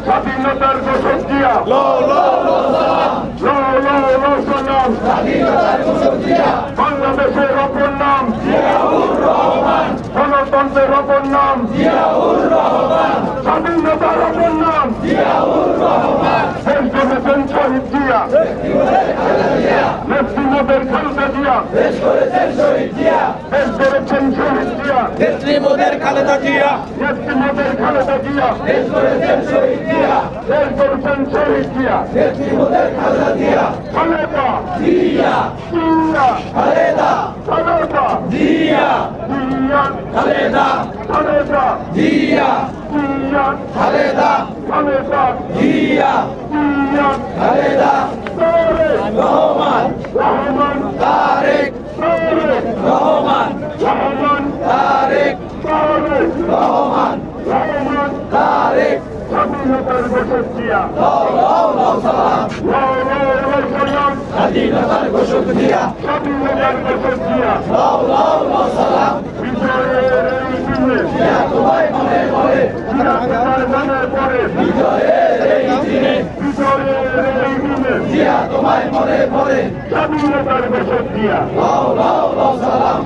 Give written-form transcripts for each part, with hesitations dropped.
স্বাধীনতার ঘোষক জিয়া, বাংলাদেশের অপর নাম গণতন্ত্রের অপর নাম, স্বাধীনতার অপর নাম দেশ গড়েছেন শহীদ জিয়া, নেত্রী মোদের খালেদা জিয়া, দেশ গড়েছেন শহীদ জিয়া, নেত্রী মোদের খালেদা জিয়া, নেত্রী মোদের খালেদা জিয়া, দেশ গড়েছেন শহীদ জিয়া, দেশ গড়েছেন শহীদ জিয়া, নেত্রী মোদের খালেদা জিয়া, খালেদা জিয়া, জিয়া, খালেদা খালেদা জিয়া, জিয়া, খালেদা খালেদা জিয়া, জিয়া, খালেদা খালেদা জিয়া, জিয়া, খালেদা তারেক রহমান, রহমান, তারেক তারেক রহমান, রহমান, তারেক তারেক রহমান, রহমান, তারেক স্বাধীনতার ঘোষক জিয়া, সালাম, সালাম, স্বাধীনতার ঘোষক জিয়া, স্বাধীনতার ঘোষক জিয়া, সালাম, বিজয়ের এই দিনে জিয়া তোমায় মনে মনে, জিয়ার মনে পড়ে, বিজয়ের এই দিনে, বিজয়ের এই দিনে জিয়া তোমায় মনে পড়ে, স্বাধীনতার ঘোষক জিয়া, সালাম, সালাম,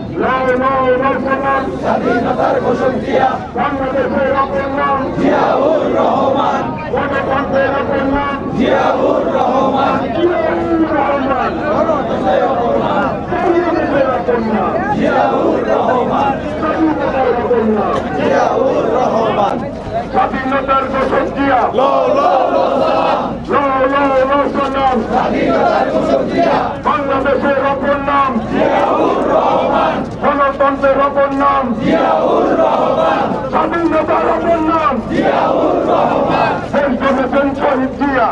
স্বাধীনতার ঘোষক জিয়া, বাংলাদেশের অপর নাম জিয়াউর রহমান, গণতন্ত্রের অপর নাম জিয়াউর রহমান, জিয়াউর রহমান, গণতন্ত্রের অপর নাম, বাংলাদেশের অপর নাম জিয়াউর রহমান, স্বাধীনতার অপর নাম, জিয়াউর রহমান, স্বাধীনতার ঘোষক জিয়া, সালাম, স্বাধীনতার ঘোষক জিয়া, বাংলাদেশের অপর নাম জিয়াউর রহমান, গণতন্ত্রের অপর নাম জিয়াউর রহমান, স্বাধীনতার অপর নাম জিয়াউর রহমান, দেশ গড়েছেন শহীদ জিয়া,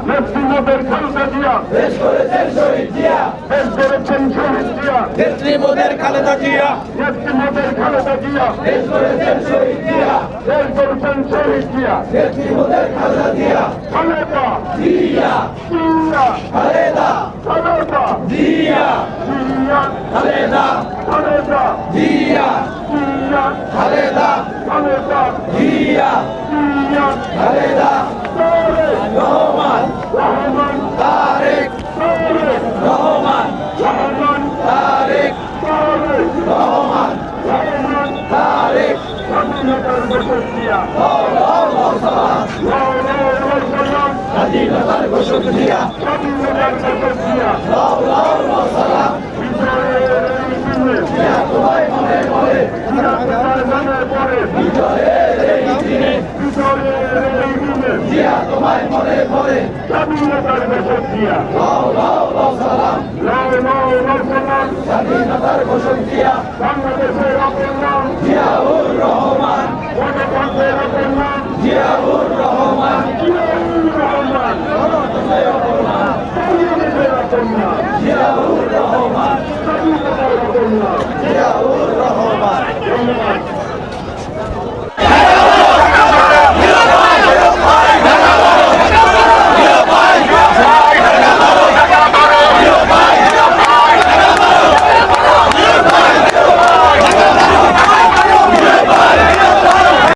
নেত্রী মোদের খালেদা জিয়া, দেশ করেছেন শহীদ জিয়া, দেশ গড়েছেন শহীদ জিয়া, নেত্রী মোদের খালেদা জিয়া, নেত্রী মোদের খালেদা জিয়া, দেশ করেছেন শহীদ জিয়া, দেশ গড়েছেন শহীদ জিয়া, নেত্রী মোদের খালেদা জিয়া, খালেদা জিয়া, জিয়া, খালেদা খালেদা জিয়া, জিয়া, খালেদা খালেদা জিয়া, জিয়া, খালেদা খালেদা জিয়া, জিয়া, খালেদা তারেক রহমান, রহমান, তারেক তারেক রহমান, রহমান, তারেক তারেক রহমান, রহমান, তারেক স্বাধীনতার ঘোষক জিয়া, সালাম, স্বাধীনতার ঘোষক জিয়া, স্বাধীনতার ঘোষক জিয়া, সালাম, বিজয়ের এই দিনে জিয়া তোমায় মনে মনে, জিয়ার মনে পড়ে, বিজয়ের এই দিনে, বিজয়ের এই দিনে জিয়া তোমায় মনে পড়ে, স্বাধীনতার ঘোষক জিয়া, সালাম, সালাম, স্বাধীনতার ঘোষক জিয়া,